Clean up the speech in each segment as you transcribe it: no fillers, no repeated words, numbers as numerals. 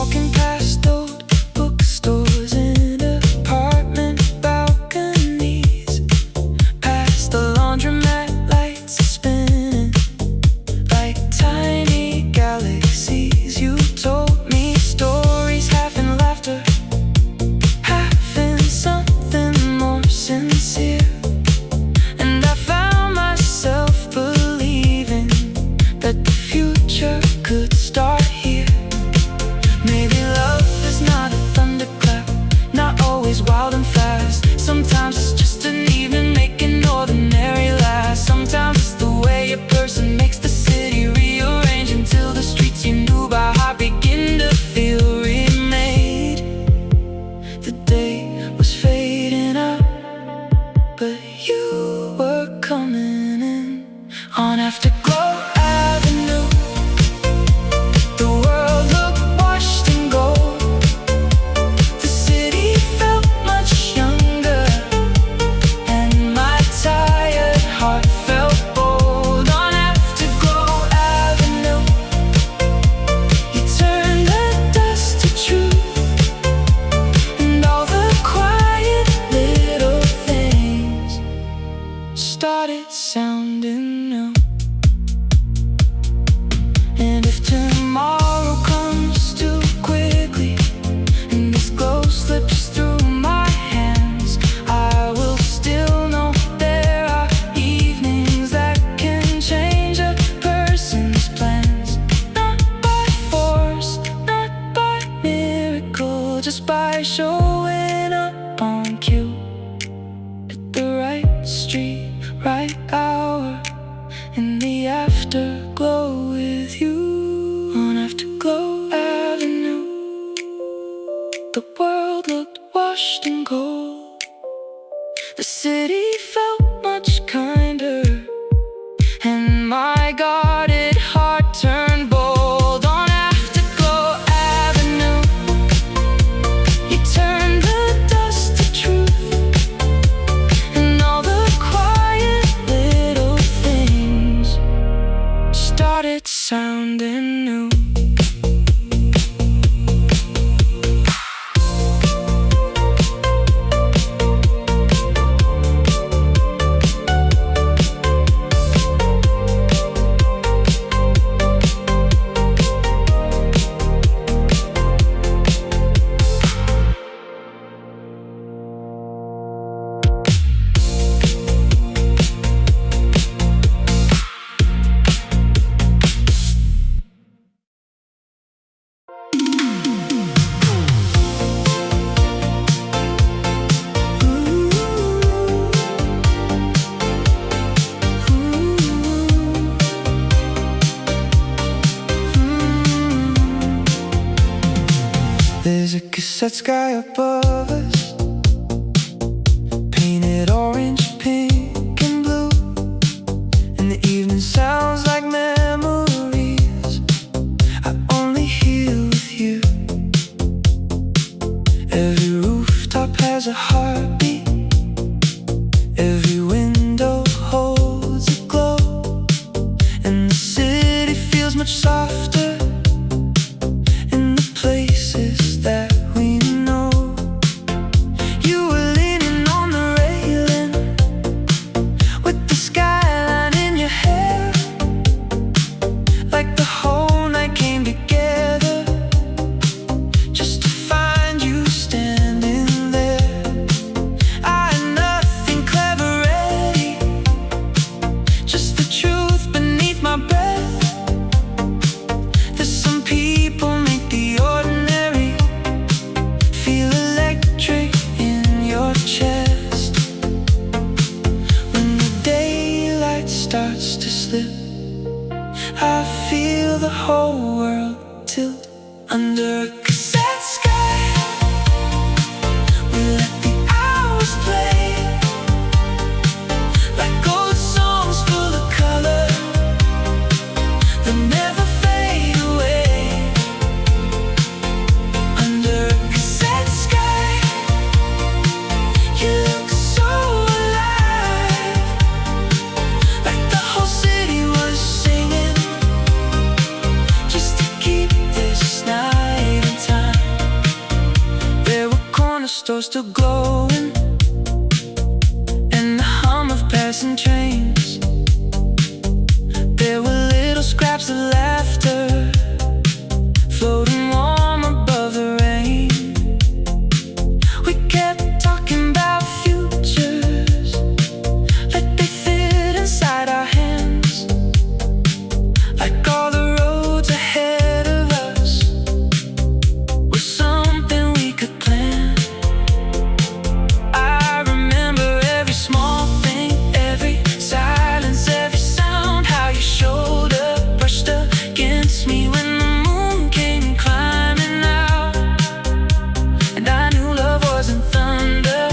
walking past old bookstores and apartment balconies, past the laundromat lights spinning like tiny galaxies. You told me stories, half in laughter, half in something more sincere. And I found myself believing that the future could start here. Maybe love is not a thunderclap, not always wild and fast. Sometimes it's just an evening making ordinary last. Sometimes it's the way a person makes the city rearrange until the streets you knew by heart begin to feel remade. The day was fading out, but you were coming in on Afterglow Avenue. The world looked washed in gold. The city felt much younger, and my tired heart felt bold. On Afterglow Avenue, you turned the dust to truth, and all the quiet little things started sounding new. And if tomorrow comes too quickly and this glow slips through my hands, I will still know there are evenings that can change a person's plans. Not by force, not by miracle, just by showing up on cue at the right street, right hour, in the afterglow with you. On Afterglow Avenue, the world looked washed in gold. The city felt much kinder, and my guarded heart turned bold. On Afterglow Avenue, you turned the dust to truth, and all the quiet little things started sounding new. There's a cassette sky above us, painted orange, pink, and blue, and the evening sounds like memories I only hear with you. Every rooftop has a heartbeat, every window holds a glow, and the city feels much softer in the places that we know. You were leaning on the railing with the skyline in your hair, like the whole night came together just to find you standing there. I had nothing clever ready, just the truth beneath my breath. There's some people make the ordinary feel electric in your chest. When the daylight starts to slip, I feel the whole world tilt under a cassette sky. We let the hours play like old songs full of color that never fade away. Under a cassette sky, you look so alive, like the whole city was singing just to keep this night in drugstore still glowing, and the hum of passing trains. There were little scraps of laughter floating warm above the rain. We kept talking about futures like they fit inside our hands, like all the roads ahead of us were something we could plan. I remember every small thing, every silence, every sound, how your shoulder brushed against me when the moon came climbing out. And I knew love wasn't thunder,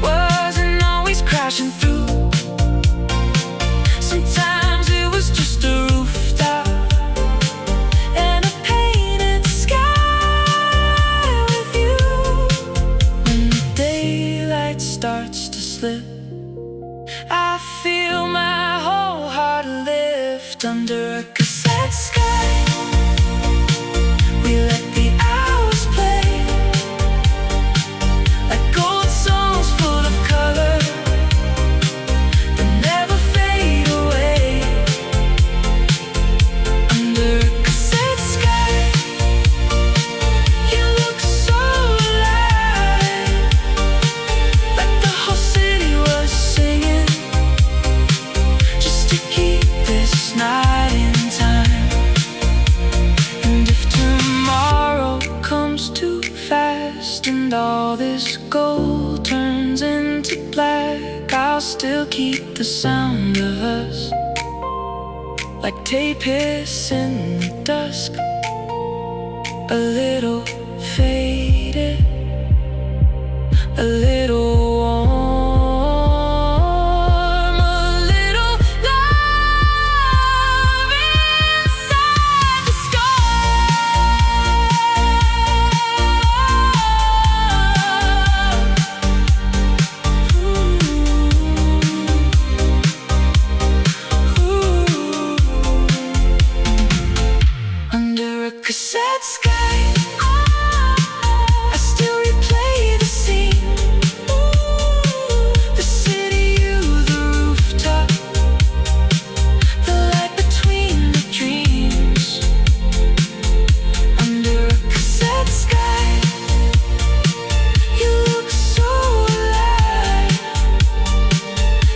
wasn't always crashing through. Sometimes it was just a rooftop and a painted sky with you. When the daylight starts to slip, I feel my whole heart lift under a cassette sky. We let the hours play like old songs full of color that never fade away. Under a cassette sky, you look so alive, like the whole city was singing just to keep this night in time. And if tomorrow comes too fast and all this gold turns into black, I'll still keep the sound of us like tape hiss in the dusk, a little faded, a little warm, a little love inside the Under a cassette sky, I still replay the scene. The city, you, the rooftop, the light between the dreams. Under a cassette sky, you look so alive.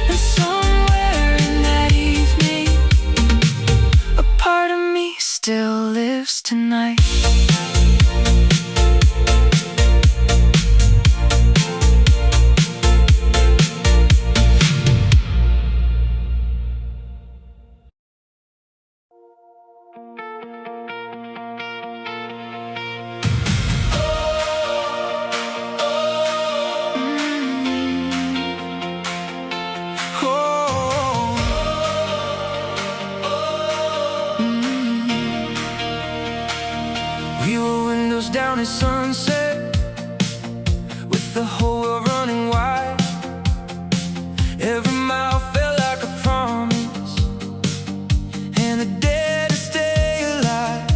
And somewhere in that evening, a part of me still lives tonight. We were windows down at sunset, with the whole world running wide. Every mile felt like a promise, and a dare to stay alive.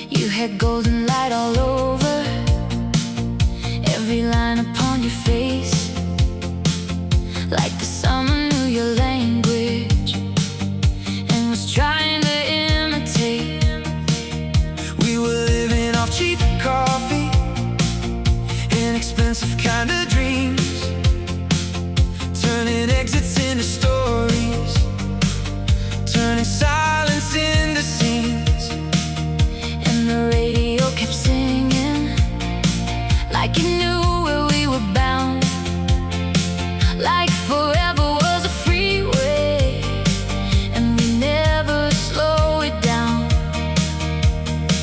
You had golden light all over, every line upon your face, like the summer knew your language and was trying to imitate. We were living off cheap coffee, inexpensive kind of dreams, turning exits into stories, turning silence into scenes. And the radio kept singing like it knew where we were bound, like forever was a freeway, and we never slow it down.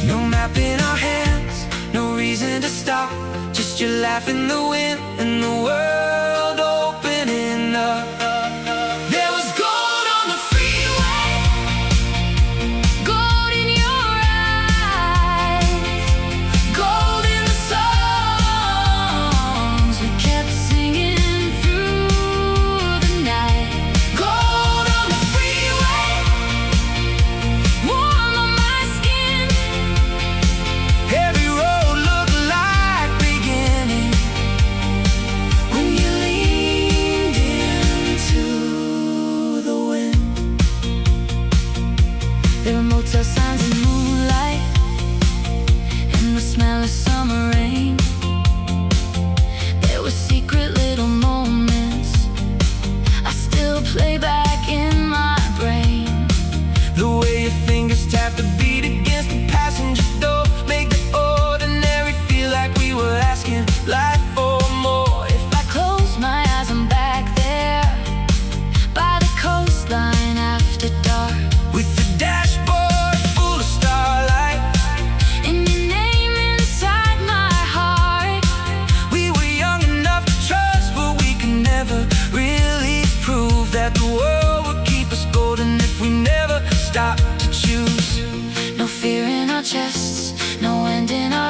No map in our hands, no reason to stop, just your laugh in the wind and the world opening up. There was gold on the freeway, gold in your eyes, gold in the songs we kept singing through the night. Gold on the freeway, warm on my skin. Every road looked like big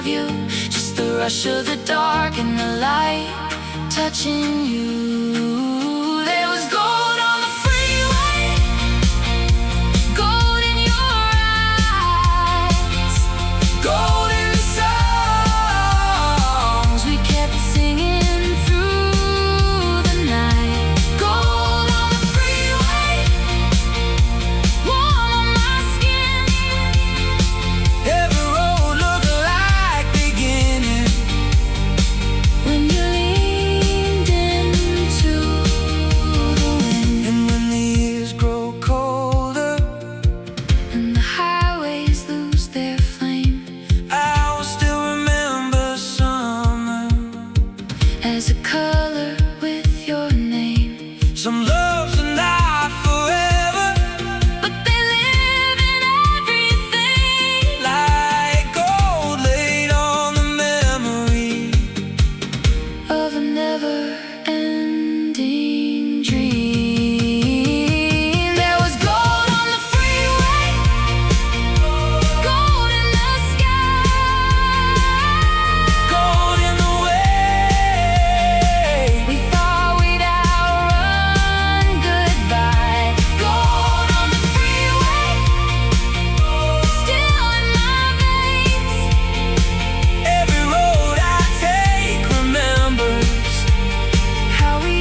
Rearview, just the rush of the dark and the light touching you. There was gold on the freeway, gold in your eyes, gold in the songs we kept singing through the night. Gold on the freeway, warm on my skin. Every road looked like beginning when you leaned into the wind. And when the years grow colder and the highways lose their flame, I will still remember summer as a color with your name. Some loves are not forever, but they live in everything, like gold laid on the memory of a never-ending dream. There was gold on the freeway, gold in the sky, gold in the way we thought we'd outrun goodbye. Gold on the freeway, still in my veins. Every road I take remembers how we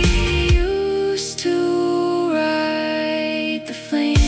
used to ride the flames.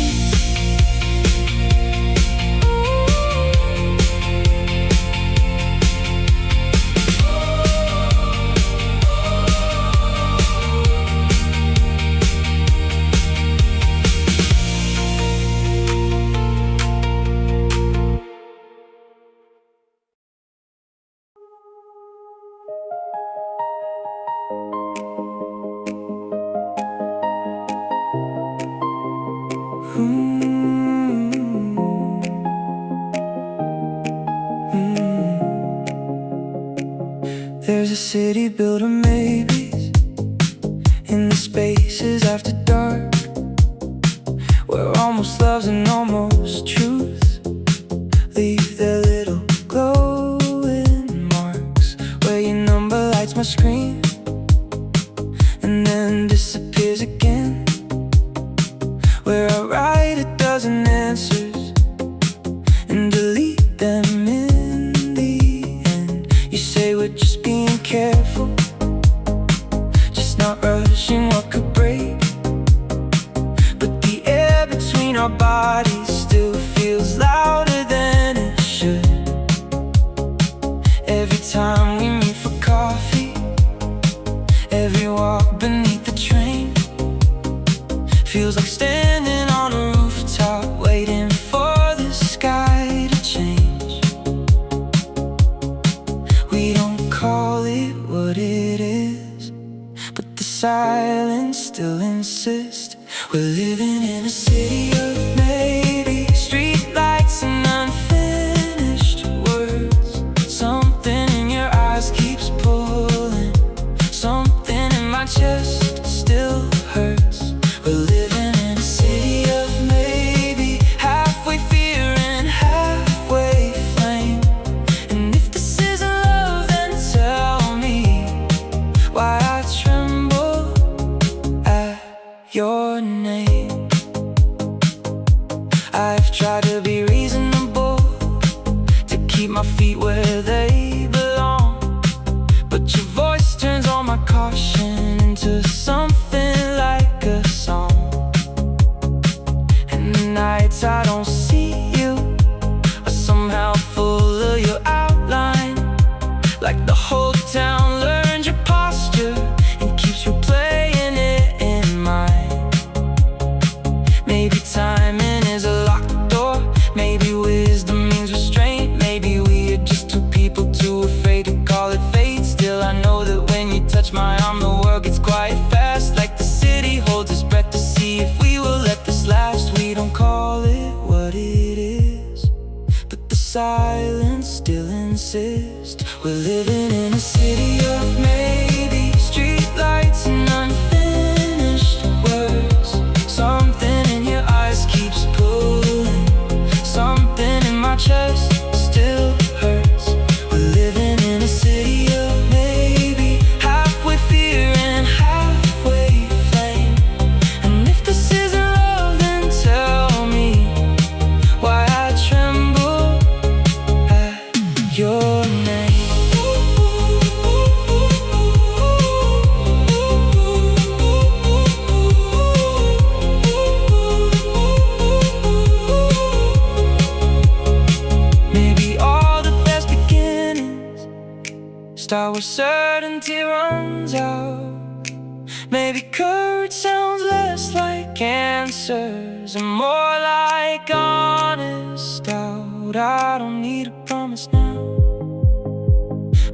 There's a city built of maybes in the spaces after dark, where almost loves and almost truths leave their little glowing marks, where your number lights my screen and then disappears again, where I write a dozen answers and delete them in the end. You say we're just being careful, just not rushing what could break, but the air between our bodies still feels louder than it should. Every time we meet for coffee, every walk beneath the train feels like standing on a rooftop waiting for the sky to change. We don't call it what it is, but the silence still insists. We're living in a city of maybe, street lights and unfinished words. Something in your eyes keeps pulling, something in my chest still hurts. We're living in a city of maybe, halfway fear and halfway flame. And if this isn't love, then tell me why I tremble at your name. I've tried to be reasonable, to keep my feet where they belong, but your voice turns all my caution into something like a song. And the nights I don't see you are somehow full of your outline, like the whole town learned your posture and keeps replaying it in mind. Maybe timing is a locked door, maybe wisdom means restraint, maybe we are just two people too afraid to call it fate. Still I know that when you touch my arm the world gets quiet fast, like the city holds its breath to see if we will let this last. We don't call it what it is, but the silence still insists. We're living in a city of maybe, street lights and unfinished words. Something in your eyes keeps pulling, something in my chest still hurts. We're your name. Maybe all the best beginnings start with certainty runs out. Maybe courage sounds less like answers and more like honest doubt. I don't need a promise now,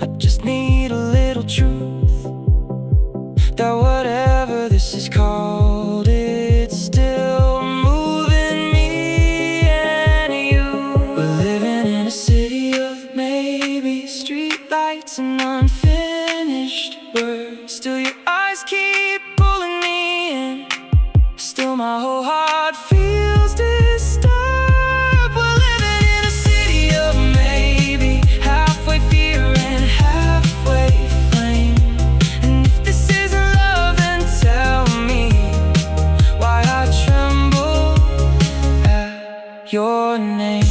I just need a little truth, that whatever this is called, it's still moving me and you. We're living in a city of maybe, street lights and unfinished words. Still your eyes keep pulling me in, still my whole heart feels disturbed. We're living in a city of maybe, halfway fear and halfway flame. And if this isn't love, then tell me why I tremble at your name.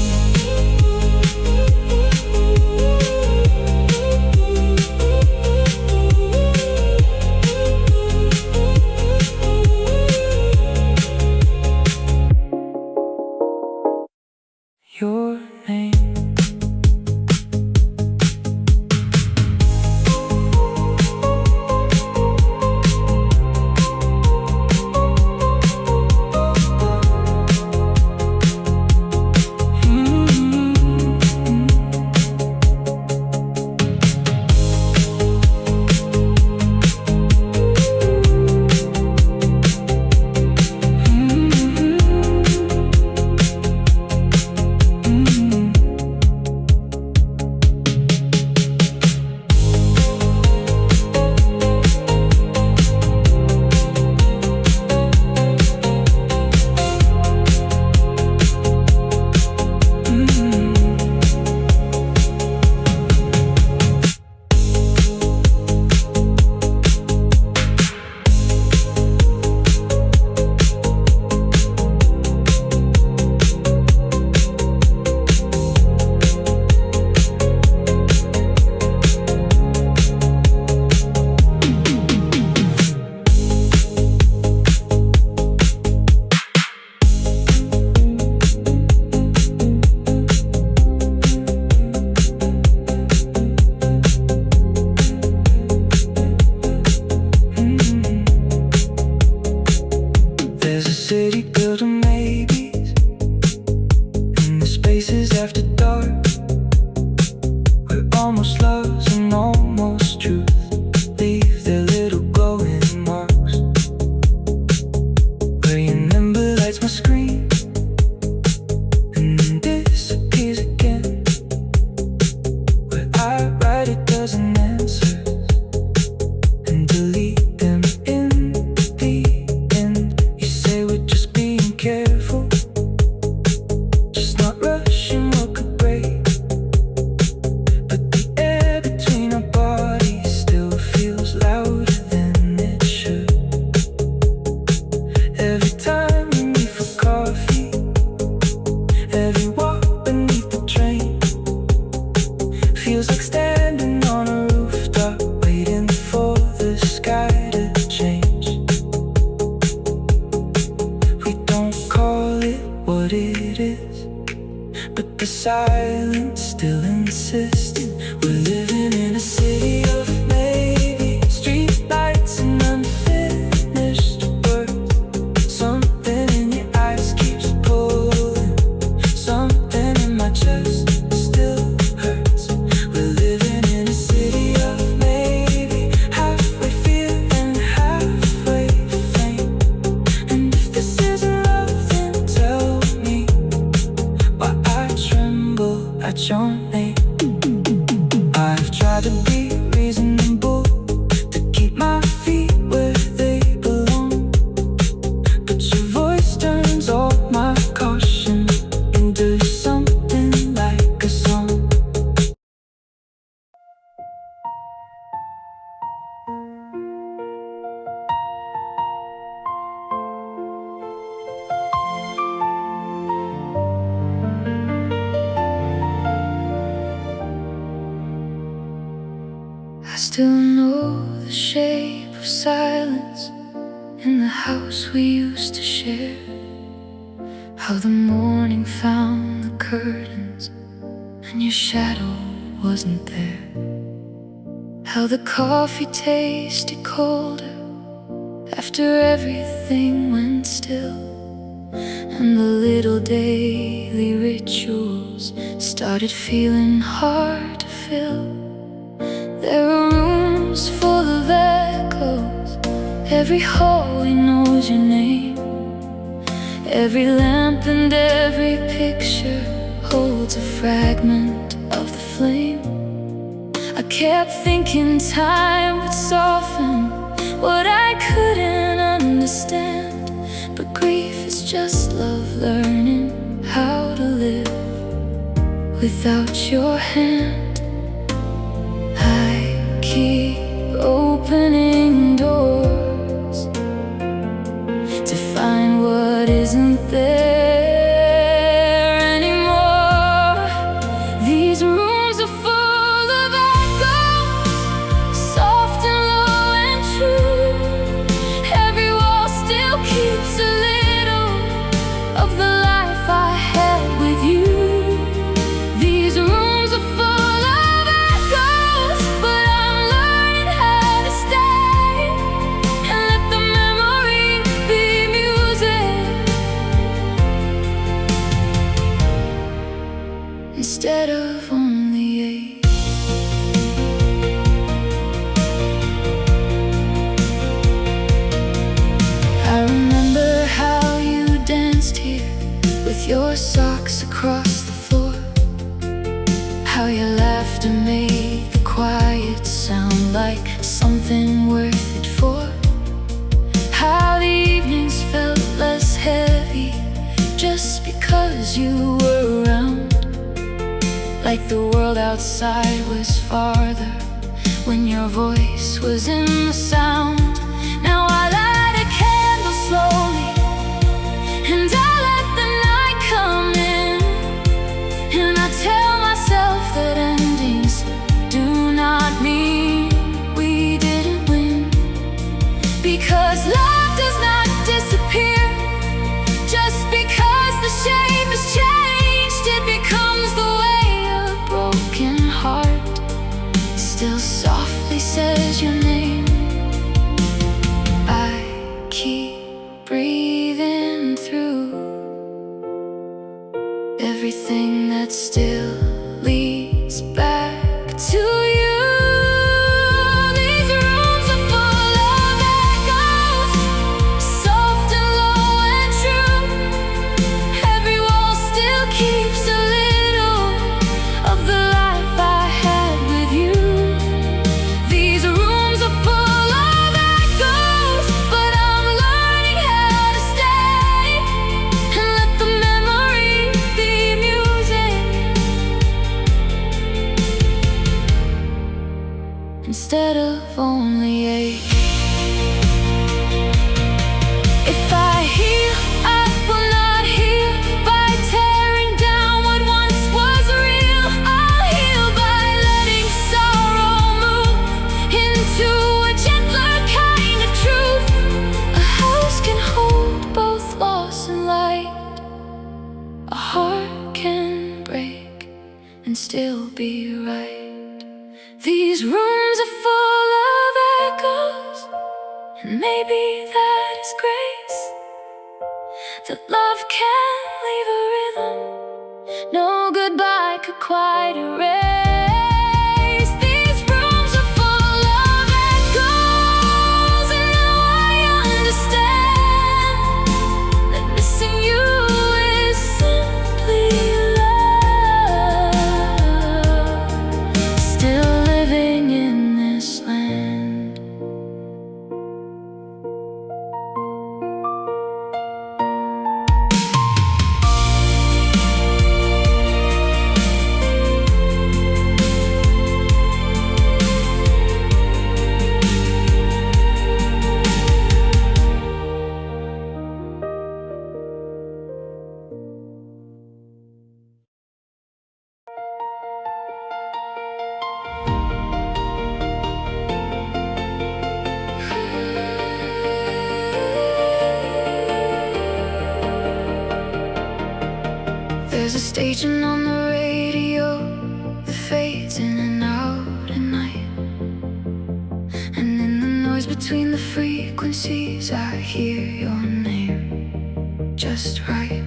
Your name. City built of maybes, and the spaces after dark, where almost loves and almost truth leave their little glowing marks, where your number lights my screen and then disappears again, where I write a dozen answers and delete them in the end. You say we're just being careful, just not rushing what could break, but the air between our bodies still feels louder than it should. Every time we meet for coffee, every walk beneath the train feels like standing on a rooftop waiting for the sky to change. We don't call it what it is, but the silence still insistent. We're living in a city of maybe, street lights and unfinished words. Something in your eyes keeps pulling, something in my chest still hurts. We're living in a city of maybe, halfway fear and halfway flame. And if this isn't love, then tell me why I tremble at your name. I've tried to be reasonable, to keep my feet where they belong, but your voice turns all my caution into something like a song. still know the shape of silence in the house we used to share. How the morning found the curtains and your shadow wasn't there. How the coffee tasted colder after everything went still, and the little daily rituals started feeling hard to fill. There are rooms full of echoes, every hallway knows your name. Every lamp and every picture holds a fragment of the flame. I kept thinking time would soften what I couldn't understand, but grief is just love learning how to live without your hand. I keep opening doors to find what isn't there anymore. These rooms are full of echoes, soft and low and true. Every wall still keeps a little of the life I had with you. These rooms are full of echoes, but I'm learning how to stay and let the memory be music instead of only ache. I remember how you danced here with your socks across the floor, how your laughter made the quiet sound like something worth it for, how the evenings felt less heavy just because you were around, like the world outside was farther when your voice was in the sound. Now I light a candle slowly and I let the night come in, and I tell myself that endings do not mean we didn't win, because love does not disappear just because the shape has changed. It becomes the way a broken heart still softly says your name. I keep breathing through everything that still leads back to you. These rooms are full of echoes, soft and low and true. Every wall still keeps a little of the life I had with you. These rooms are full of echoes, but I'm learning how to stay and let the memory be music instead of only ache. If I heal, I will not heal by tearing down what once was real. I'll heal by letting sorrow move into a gentler kind of truth. A house can hold both loss and light. A heart can break and still be right. These rooms are full of echoes, and maybe that is grace, that love can leave a rhythm no goodbye could quite erase. These rooms are full of echoes, and now I understand that missing you is simply love still living in this land. Staging on the radio that fades in and out at night. And in the noise between the frequencies I hear your name just right.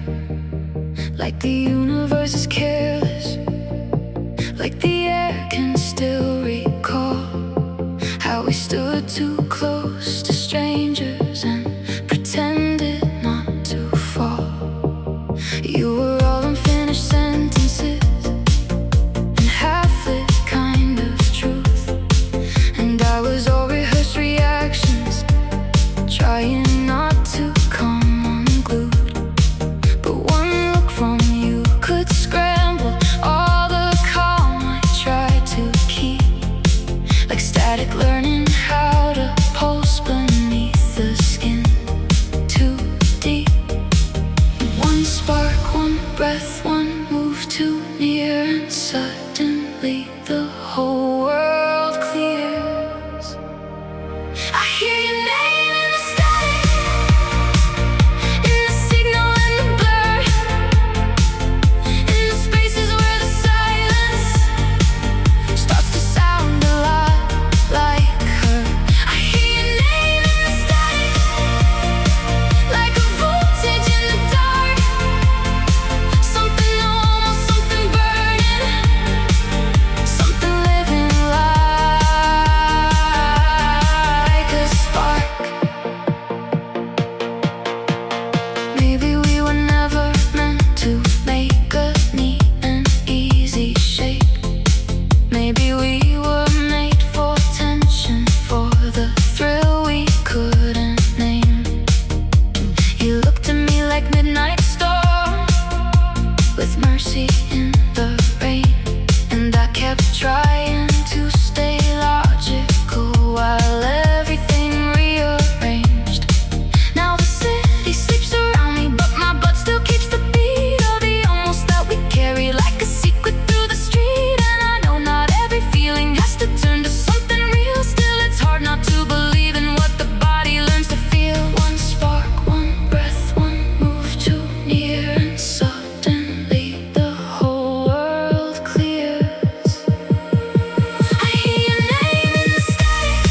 Like the universe is careless, like the air can still recall how we stood too close to strangers and pretended not to fall. You were all unfinished sentences and half-lit kind of truth, and I was all rehearsed reactions, trying not to come unglued. But one look from you could scramble all the calm I tried to keep, like static learning how to pulse beneath the skin. Too deep. One spark, one breath, one move too near, and suddenly the whole world clears. I hear your name in the static, in the signal and the blur, in the spaces where the silence starts to sound a lot like her. I hear your name in the static, like a voltage in the dark, something almost, something burning, something living like a spark. Maybe we were never meant to make a neat and easy shape. Maybe we were made for tension, for the thrill we couldn't name. You looked at me like midnight storm, with mercy in the rain, and I kept trying to stay logical while everything rearranged. Now the city sleeps around me, but my blood still keeps the beat of the almost that we carry like a secret through the street. And I know not every feeling has to turn to something real. Still, it's hard not to believe in what the body learns to feel. One spark, one breath, one move too near, and suddenly the whole world clears. I hear your name in the static,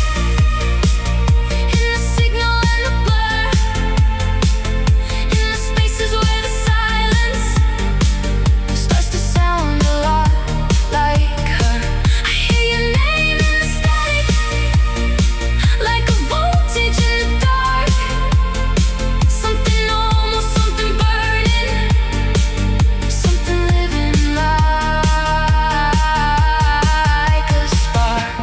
in the signal and the blur, in the spaces where the silence starts to sound a lot like her. I hear your name in the static, like a voltage in the dark, something almost, something burning, something living like a spark.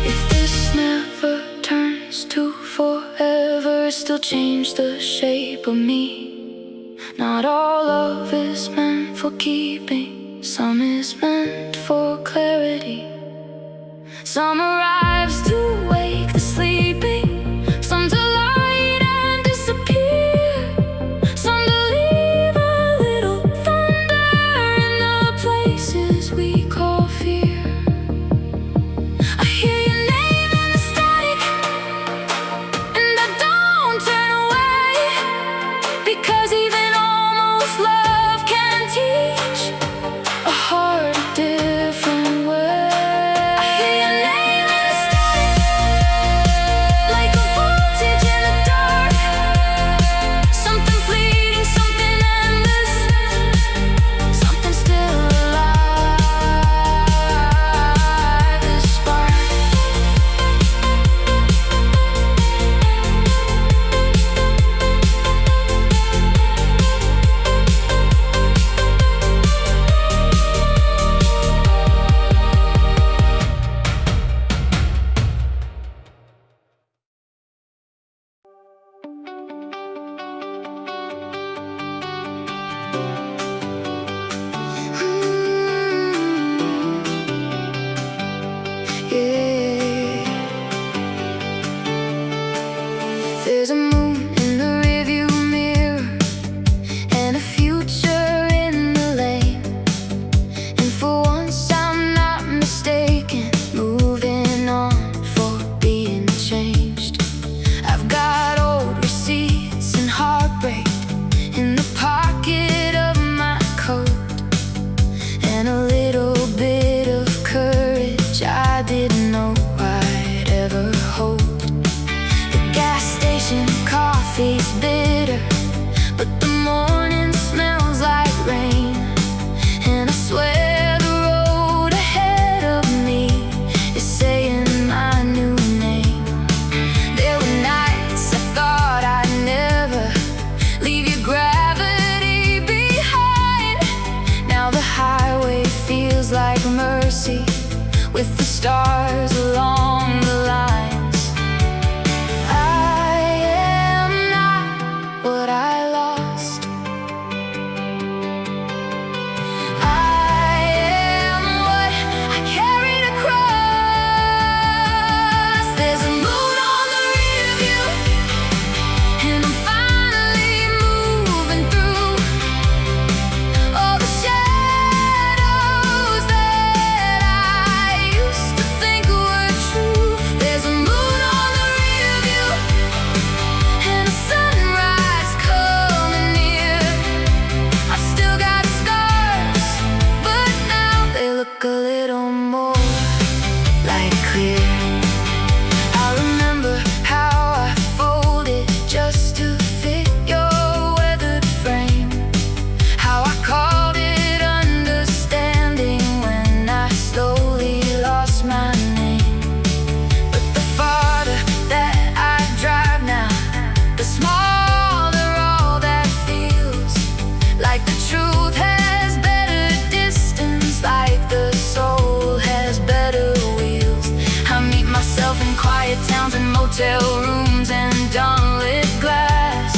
If this never turns to forever, still change the shape of me. Not all love is meant for keeping, some is meant for clarity. Some arrives to wake the sleeping, some to light and disappear, some to leave a little thunder in the places we call fear. I hear your name in the static, and I don't turn away, because even almost love can teach a heart a different way. I hear your name in the static. herself in quiet towns and motel rooms and unlit glass.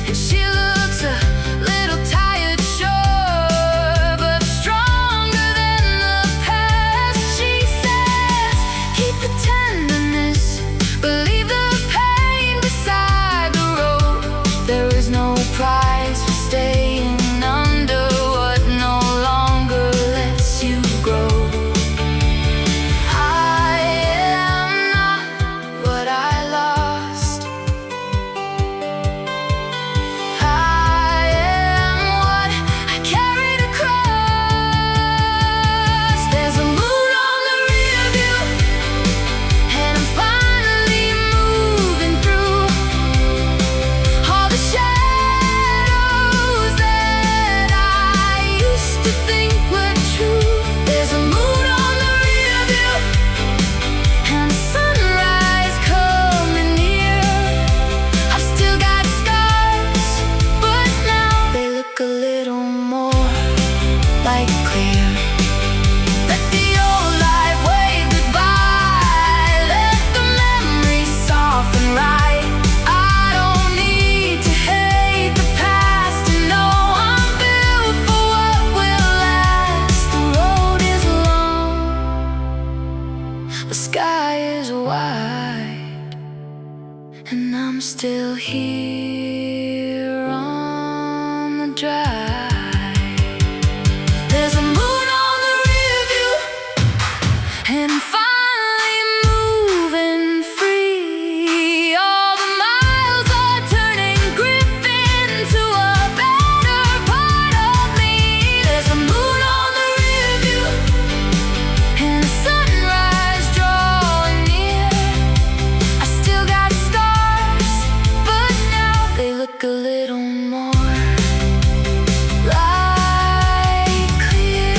And she looks a little tired, sure, but stronger than the past. She says, keep the tenderness, believe the pain beside the road. There is no prize for staying under what no longer lets you grow. I am not what I lost. I am what I carried across. There's a moon on the rear view, and I'm finally moving through all the shadows that I used to think were true. There's a moon on the rear view, and the sunrise coming near. I've still got scars, but now they look a little more like clear. Let the old life wave goodbye. Let the memories soften right. I don't need to hate the past to know I'm built for what will last. The road is long, the sky is wide, and I'm still here on the drive. There's a moon on the rear view, and I'm finally moving free. All the miles are turning Griffin to a better part of me. There's a moon on the rear view, and the sunrise drawing near. I still got scars, but now they look a little more like clear.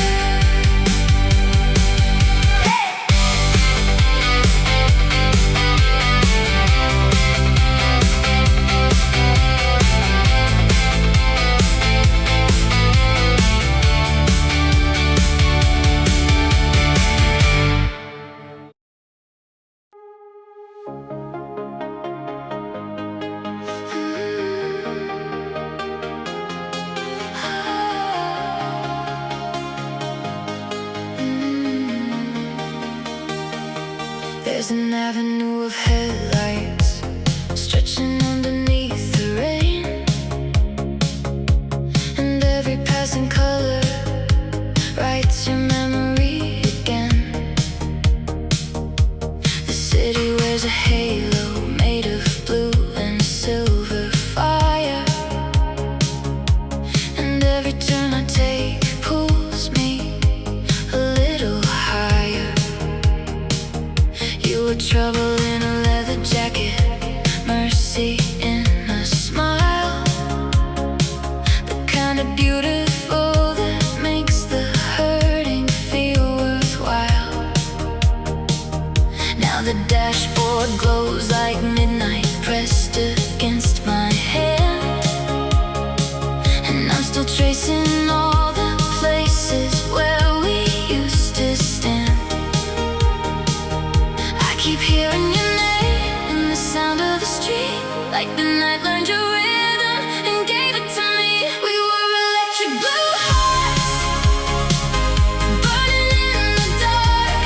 There's an avenue of headlights stretching underneath the rain, and every passing color writes your memory again. The city wears a halo made of blue and silver fire, and every turn I take pulls me a little higher. You were trouble in a leather jacket, mercy in a smile, the kind of beautiful that makes the hurting feel worthwhile. Now the dashboard glows like midnight pressed against my hand, and I'm still tracing all the places where we used to stand. I keep hearing your name in the sound of the street, like the night learned your rhythm and gave it to me. We were electric blue hearts, burning in the dark,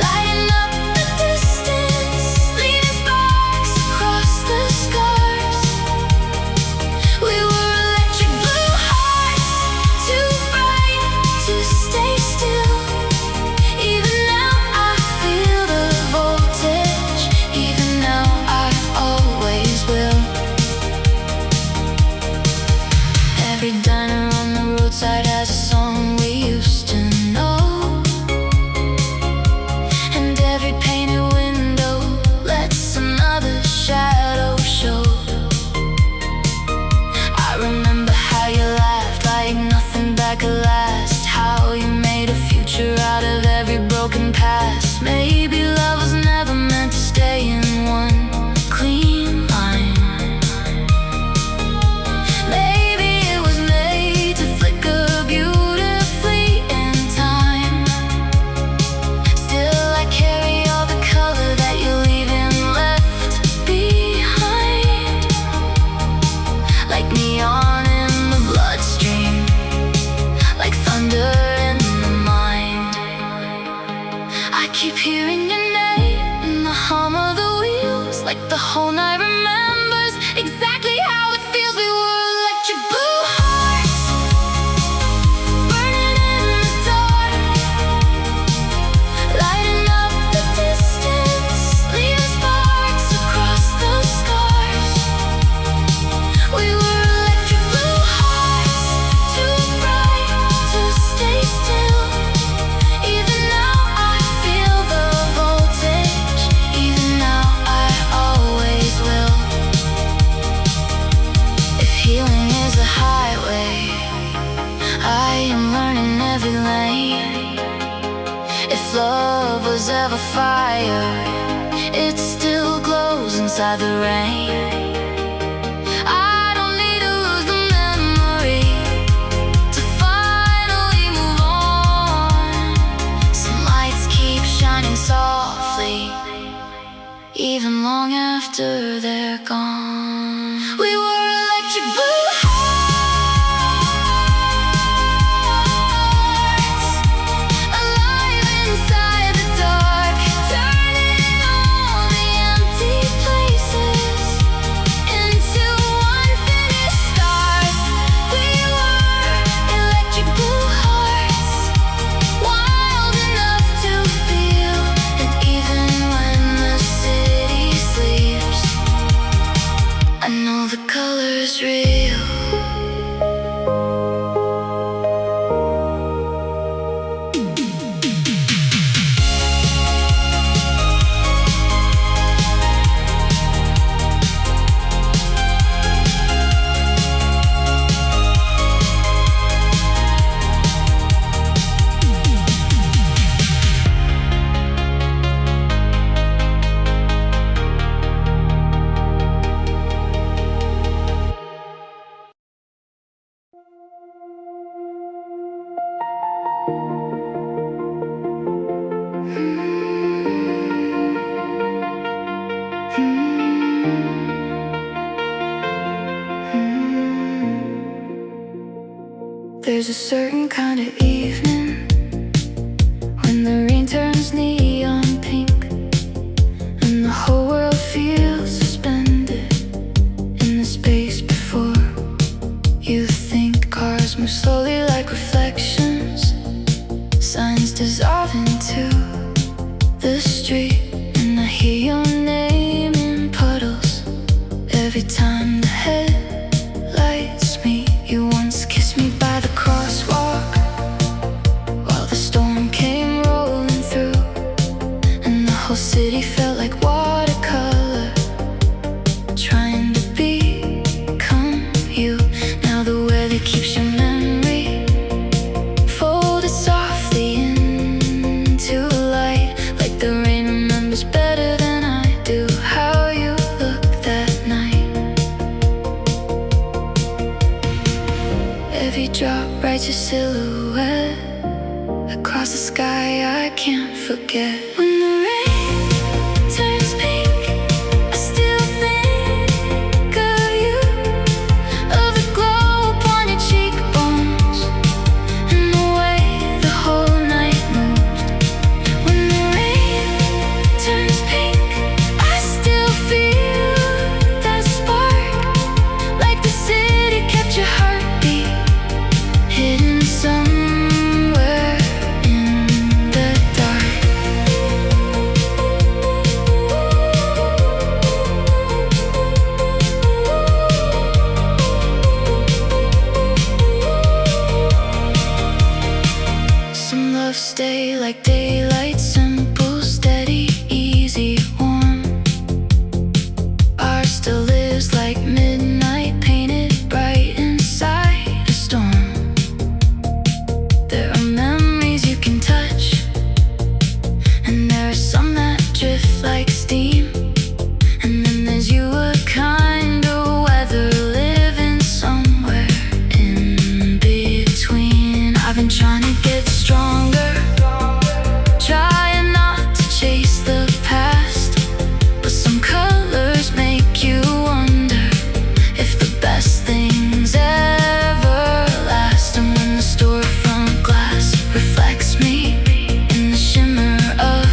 lighting up the distance, leaving sparks across the scars. We were electric blue hearts, too bright to stay still. Even now I feel the voltage. Even now I always I keep hearing your name in the hum of the wheels, like the whole night remembers exactly how it feels. We were electric blue hearts, burning in the dark, lighting up the distance, leaving sparks across the scars. We were electric blue hearts, too bright to stay still. Even now I feel the voltage, even now I always will. If healing is a highway, I am learning every lane. If love was ever fire, it still glows inside the rain. I don't need to lose the memory to finally move on. Some lights keep shining softly, even long after they're gone. We were electric blue hearts, alive inside the dark, turning all the empty places into unfinished stars. We were electric blue hearts, wild enough to feel. And even when the city sleeps, I know the color's real. There's a certain kind of evening when the rain turns neon pink and the whole world feels suspended in the space before. You think cars move slowly like reflections, signs dissolve into the street, and I hear your name in puddles every time the headlights meet. You once kissed me by the crosswalk while the storm came rolling through, and the whole city felt like watercolor, trying to become you. Now the weather keeps your memory folded softly into the light, like the rain remembers better than I do how you looked that night. Every drop writes your silhouette across the sky. I can't forget when the rain turns pink. I still think of you, of the glow upon your cheekbones, and the way the whole night moved. When the rain turns pink, I still feel that spark, like the city kept your heartbeat hidden somewhere in the dark. Some love stay like daylight, simple, steady, easy, warm. Ours still lives like midnight, painted bright inside a storm. There are memories you can touch, and there are some that drift like steam. And then there's you, a kind of weather, living somewhere in between. I've been trying to get stronger, trying not to chase the past, but some colors make you wonder if the best things ever last. And when the storefront glass reflects me in the shimmer of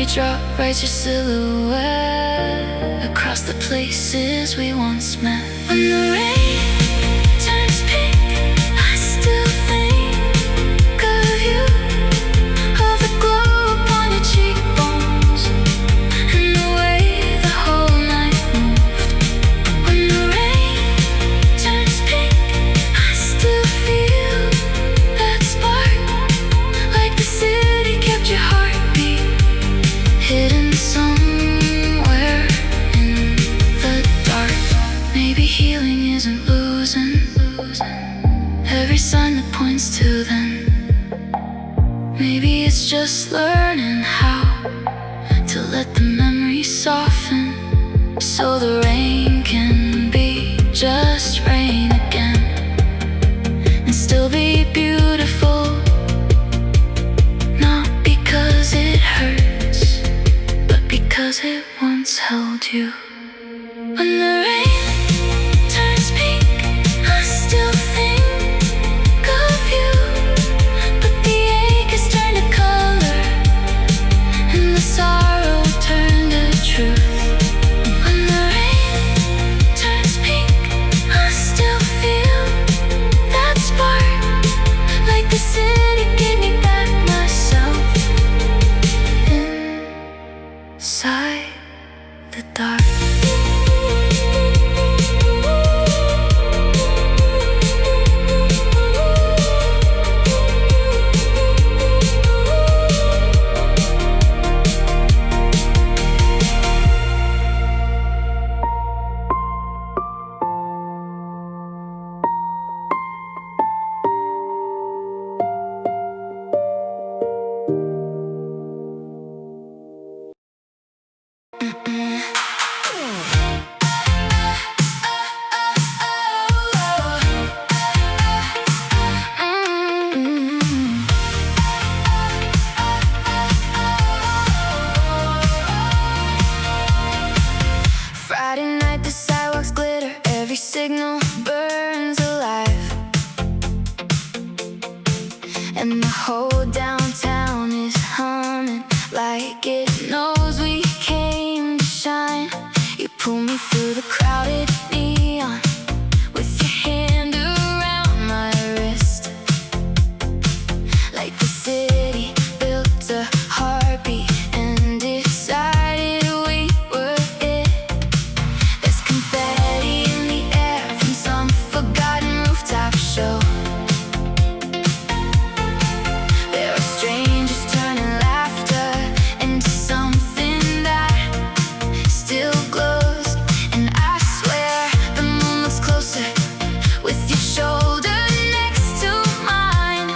raindrop writes your silhouette across the places we once met. When the rain turns pink, I still think of you, of the glow upon your cheekbones, and the way the whole night moved. When the rain turns pink, I still feel that spark, like the city kept your heartbeat hidden somewhere in the dark. Maybe healing isn't losing every sign that points to them. Maybe it's just learning how to let the memories soften, so the rain can be just rain again, and still be beautiful. Not because it hurts, but because it once held you. When the rain turns pink, I still think of you, but the ache has turned to color, and the sorrow turned to truth. When the rain turns pink, I still feel that spark, like the city gave me back myself inside the dark. Friday night, the sidewalks glitter, every signal burns alive, and the whole downtown is humming like it knows we came to shine. You pull me through the crowded neon with your hand around my wrist, like the city built a heartbeat and decided we were it. There's confetti in the air from some forgotten rooftop show. There are strangers turning laughter into something that still glows. And I swear the moon looks closer with your shoulder next to mine,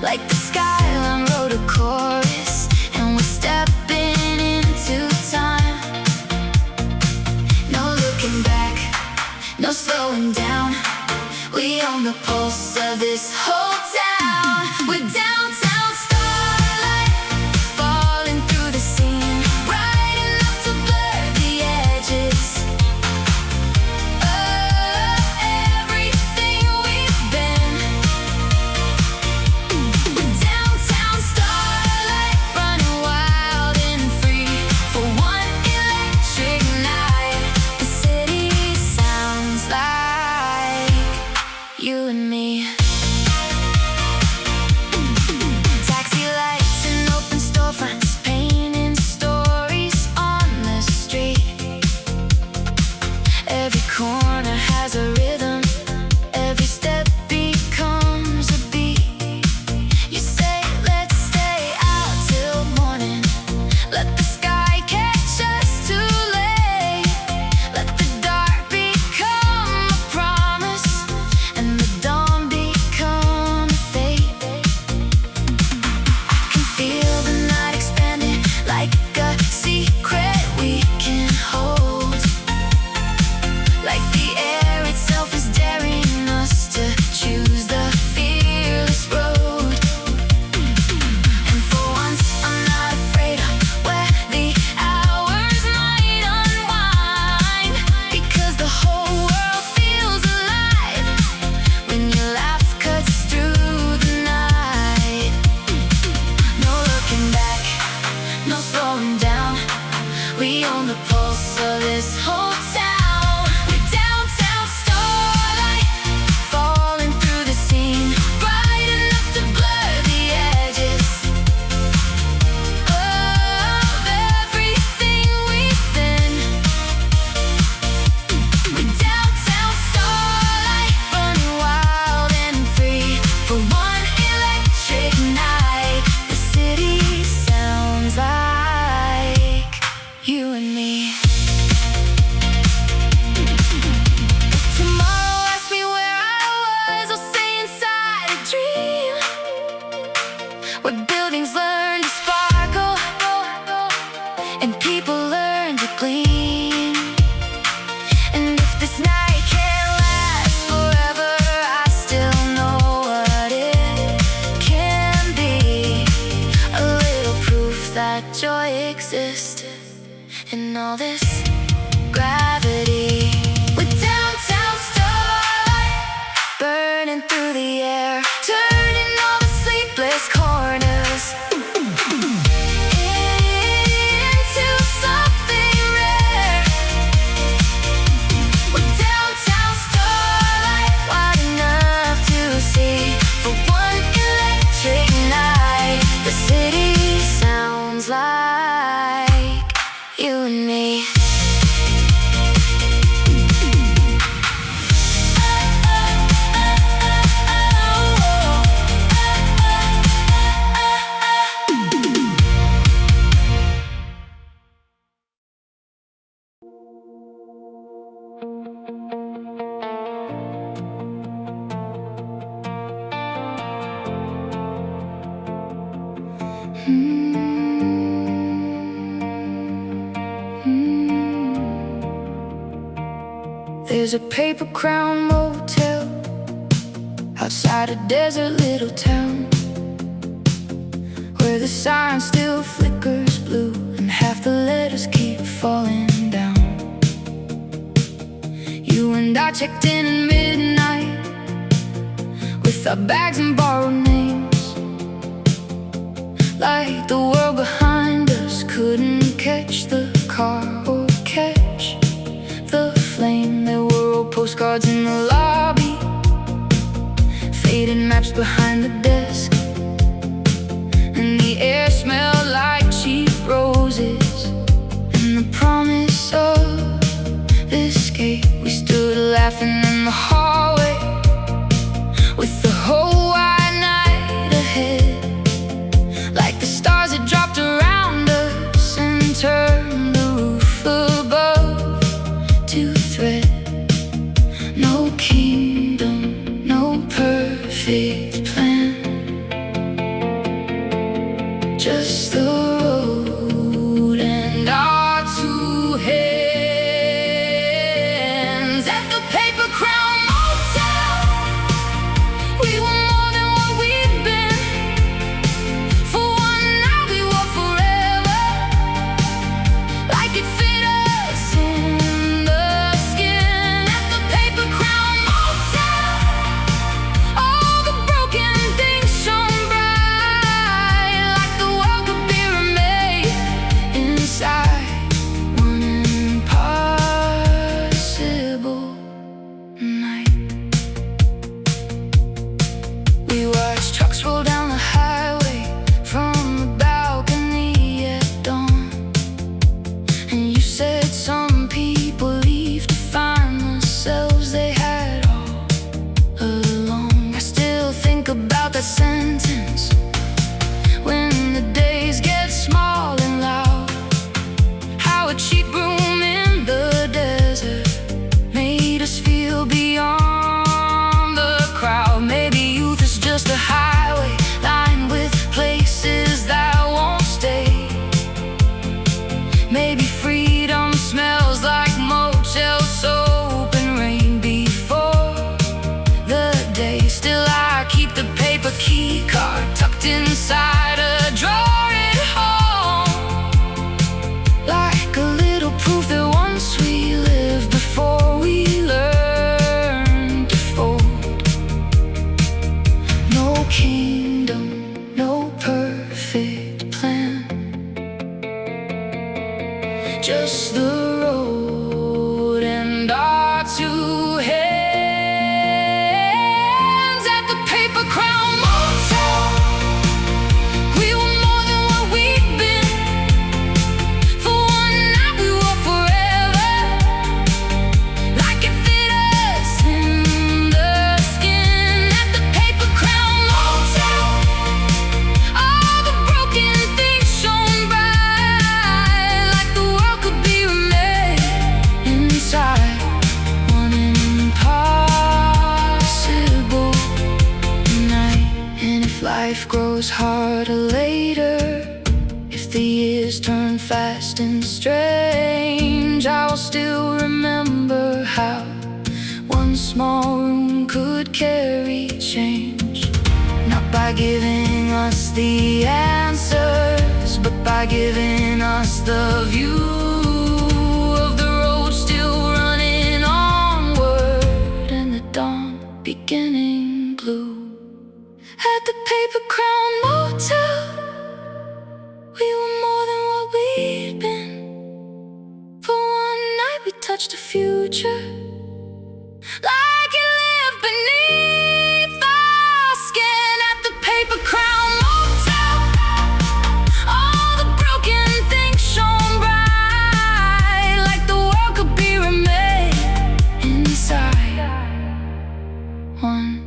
like the skyline wrote a chorus and we're stepping into time. No looking back, no slowing down. We own the pulse of this whole town. We're downtown starlight, falling through the scene, bright enough to blur the edges of everything we've been. We're downtown starlight, running wild and free for one electric night. The city sounds like you and me. all this gravity, with downtown starlight burning through the air, turning all the sleepless corners into something rare. With downtown starlight wide enough to see, for one electric night, the city sounds like you and me. There's a paper crown motel outside a desert little town, where the sign still flickers blue and half the letters keep falling down. You and I checked in at midnight with our bags and borrowed names, like the world behind us couldn't catch the car or catch the flame. There were old postcards in the lobby, faded maps behind the desk, and the air smelled like cheap roses and the promise of escape. We stood laughing in the hallway with the whole wide night ahead, like the stars that dropped around us and turned the roof above to thread. No kingdom, no perfect plan, just the road and our two hands. At the Paper Crown Motel, we were more than what we've been. For one night we were forever, like it fit us in the skin. At the Paper Crown Motel, all the broken things shone bright, like the world could be remade inside one impossible night. We watched trucks roll down the highway from the balcony at dawn, and you said some people leave to find themselves, they had all along. I still think about that sentence when the days get small and loud, how a cheap room in the desert made us feel beyond the crowd. Maybe youth is just a highway lined with places that won't stay. Maybe freedom smells like Motel soap and rain before the day. Still I keep the paper key card tucked inside a drawer at home, like a little proof that once we lived before we learned to fold. No kingdom, no perfect plan, just the road and our two hands. At the Paper Crown Motel, we were more than what we'd been. For one night we were forever, like it fit us in the skin. At the Paper Crown Motel, all the broken things shone bright, like the world could be remade inside one impossible night. And if life grows harder later, if the years turn fast and strange, I will still remember how one small room could carry change. Not by giving us the answers, but by giving us the view. touch the future, like it lived beneath our skin at the paper crown motel. All the broken things shone bright, like the world could be remade inside one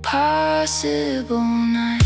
impossible night.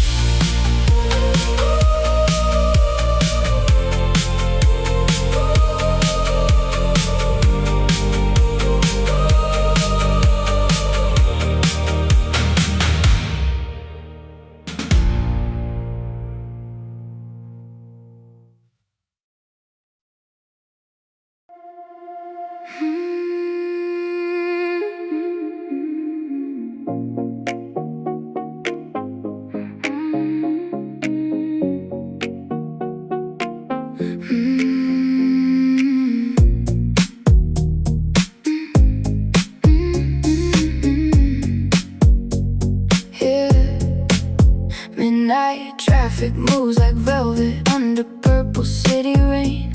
Midnight traffic moves like velvet under purple city rain,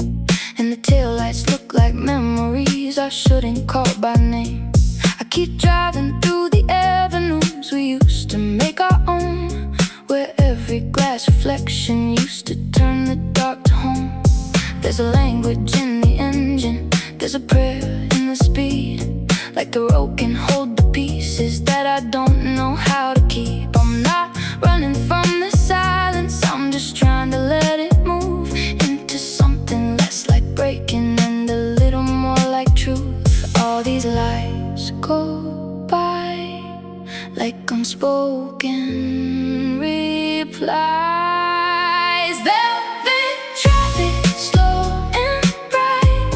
and the taillights look like memories I shouldn't call by name. I keep driving through the avenues we used to make our own, where every glass reflection used to turn the dark to home. There's a language in the engine, there's a prayer in the speed, like the road can hold the pieces that I don't know how to keep. I'm not running from the silence, I'm just trying to let it move into something less like breaking and a little more like truth. All these lights go by like unspoken replies. Velvet traffic, slow and bright,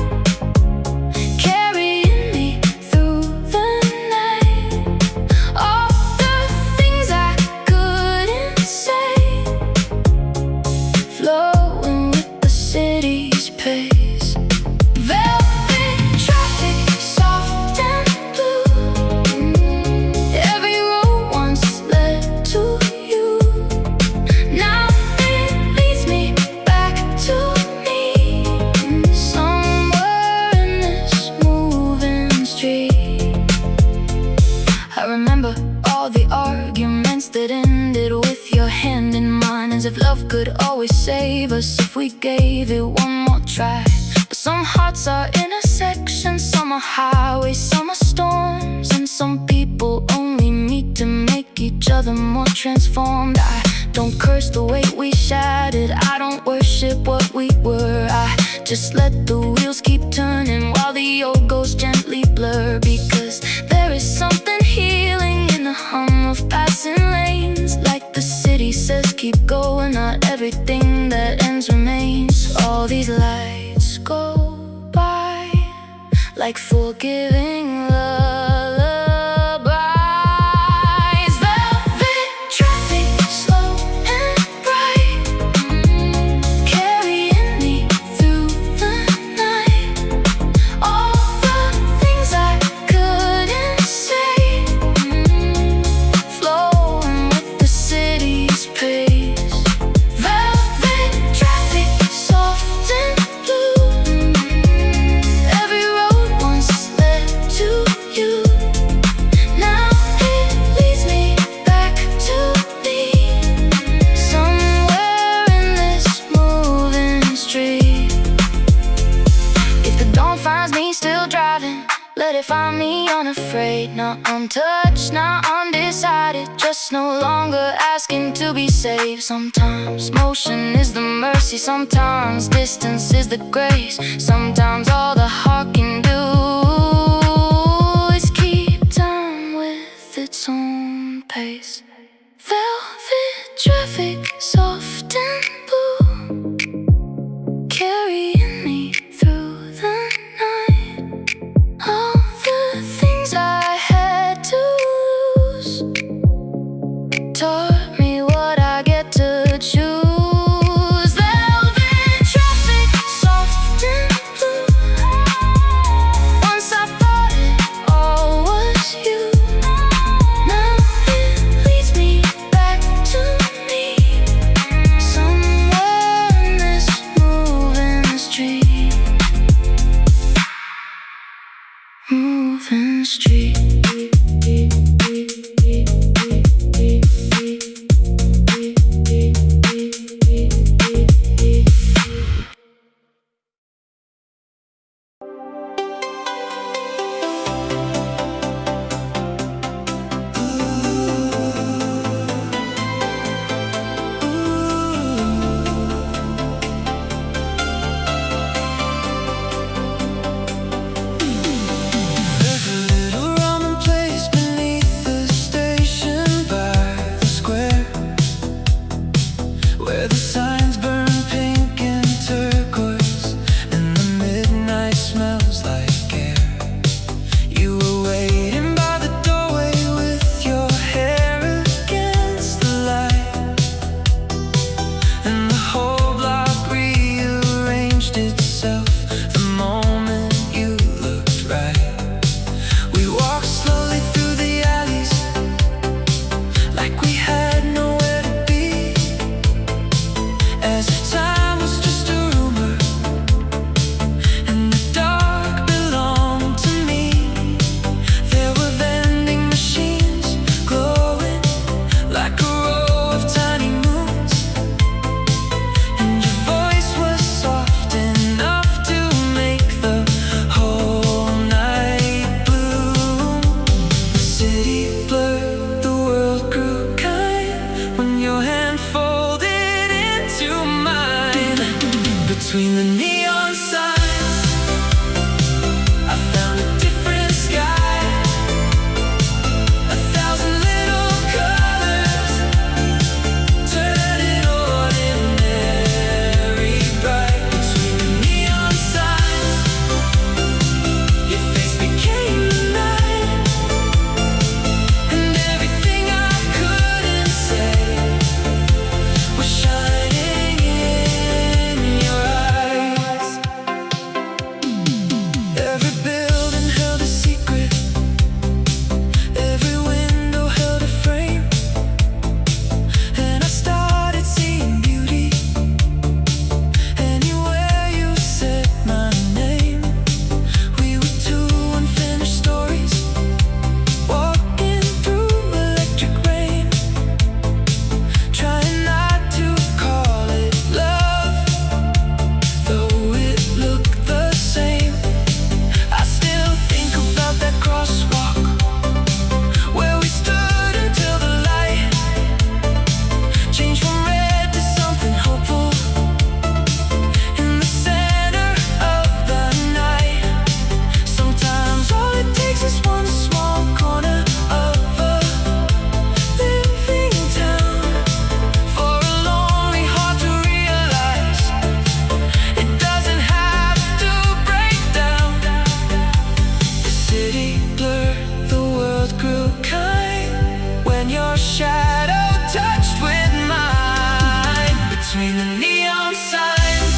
carrying me through the night. All the things I couldn't say, flowing with the city's pace. Velvet traffic, soft and blue, every road once led to you. Now it leads me back to me, somewhere in this moving street. I remember all the arguments that ended with your hand in mine, as if love could always save us if we gave it one more try. But some hearts are intersections, some are highways, some are storms, and some people only meet to make each other more transformed. I don't curse the way we shattered, I don't worship what we were. I just let the wheels keep turning while the old ghosts gently blur, because there is something healing in the hum of passing lanes. Like the city says, keep going, not everything that ends remains. All these lights go by like forgiving lullabies. Velvet traffic, slow and bright, carrying me through the night. All the things I couldn't say, flowing with the city's pace. Velvet traffic, soft and blue, every road once led to you. Now it leads me back to me, somewhere in this moving street. If the dawn finds me still driving, let it find me unafraid, not untouched, not undecided, just no longer asking to be saved. Sometimes motion is the mercy, sometimes distance is the grace. Sometimes all the heart can do is keep time with its own pace. Velvet traffic, soft and blue, carrying me through the night. All the things I had to lose taught me what I get to choose. Velvet traffic, soft and blue, the street. Between the neon signs, I found a different sky, 1,000 little colors, turning ordinary bright. Between the neon signs, your face became the night, and everything I couldn't say was shining in your eyes. Every building held a secret, every window held a frame, and I started seeing beauty anywhere you said my name. We were two unfinished stories, walking through electric rain, trying not to call it love, though it looked the same. I still think about that crosswalk where we stood until the light changed from red to something hopeful in the center of the night. Sometimes all it takes is one small corner of a living town for a lonely heart to realize it doesn't have to break down. The city blurred, the world grew kind when your shadow touched with mine. Between the neon signs,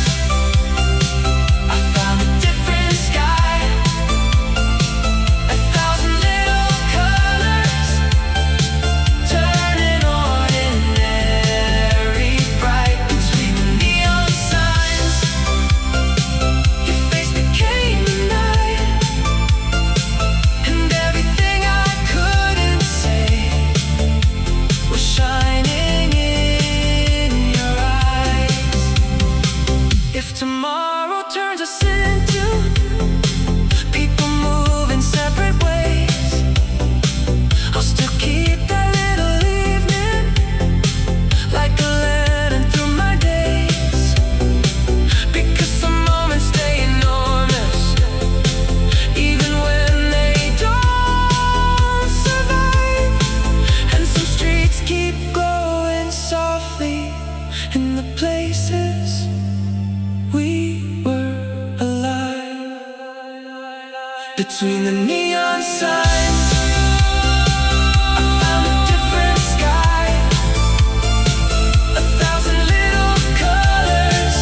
I found a different sky, 1,000 little colors, turning ordinary bright. Between the neon signs, your face became the night, and everything I couldn't say was shining in your eyes. If tomorrow turns us into people moving separate ways, I'll still keep that little evening like a lantern through my days, because some moments stay enormous even when they don't survive, and some streets keep glowing softly in the places we were alive. Between the neon signs, I found a different sky, 1,000 little colors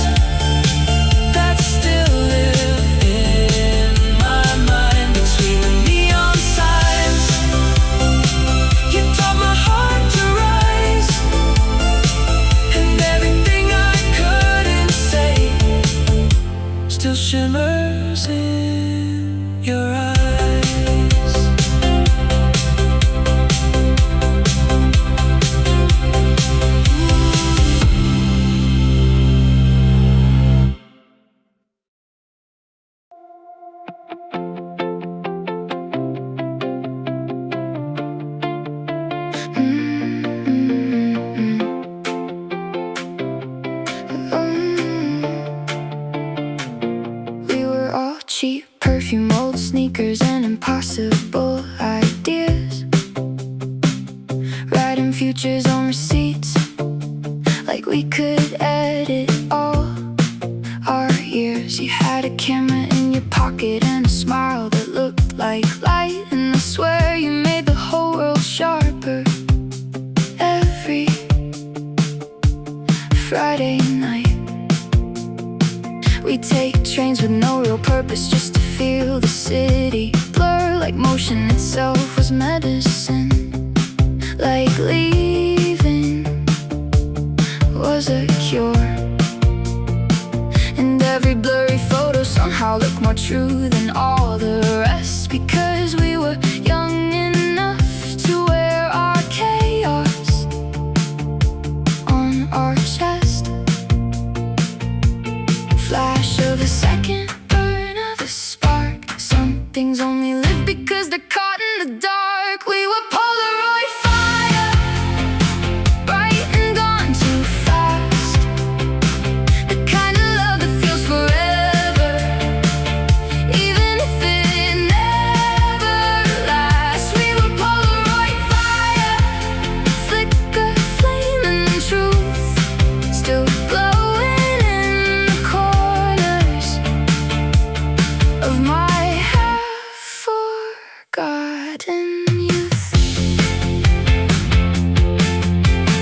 that still live in my mind. Between the neon signs, you taught my heart to rise, and everything I couldn't say still shimmers in your eyes. perfume, old sneakers, and impossible ideas. Writing futures on receipts, like we could edit all our years. You had a camera in your pocket and a smile that looked like light, and I swear you made the whole world sharper every Friday night. We take trains with no real purpose, just to feel the city blur, like motion itself was medicine. Like leaving was a cure, and every blurry photo somehow looked more true than all the rest, because we were young enough to wear our chaos on our chest. Flash of a second, burn of a spark. Some things only live because they're caught in the dark. We were Polaroid fire, bright and gone too fast. The kind of love that feels forever, even if it never lasts. We were Polaroid fire, flicker, flame, and truth still glowing in the corners of my half-forgotten youth.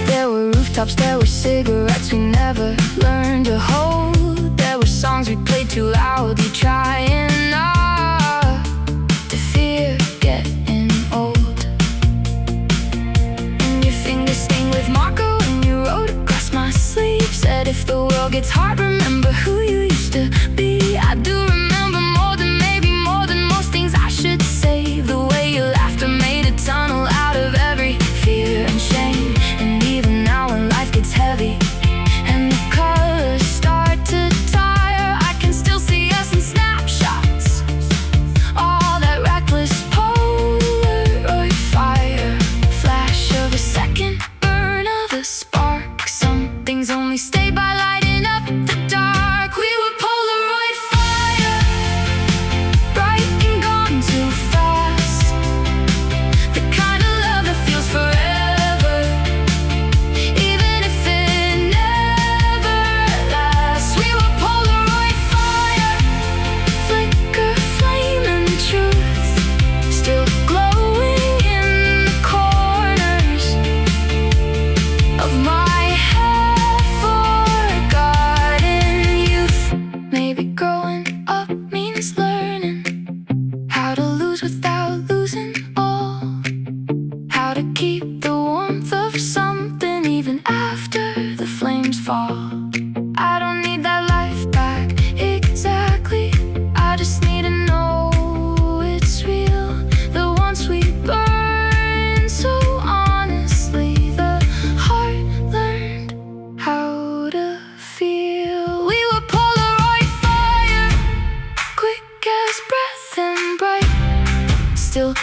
There were rooftops, there were cigarettes we never learned to hold. There were songs we played too loudly, trying not to fear getting old. And your fingers stained with Marco, and you wrote across my sleeve, said if the world gets hard, remember who you used to be. I do remember more than, maybe more than most things I should save. The way your laughter made a tunnel out of every fear and shame. And even now when life gets heavy and the colors start to tire, I can still see us in snapshots. All that reckless Polaroid fire. Flash of a second, burn of a spark. Some things only stay by lighting up the dark. We were Polaroid fire, bright and gone too fast. The kind of love that feels forever, even if it never lasts. We were Polaroid fire, flicker, flame, and truth still glowing in the corners of my half-forgotten youth. Maybe growing up means learning how to lose without losing all, how to keep the warmth of something even after the flames fall. I don't need that life back exactly, I just need to know it's real. The ones we burn so honestly, the heart learned how to feel. We were Polaroid fire, quick as breath and bright, still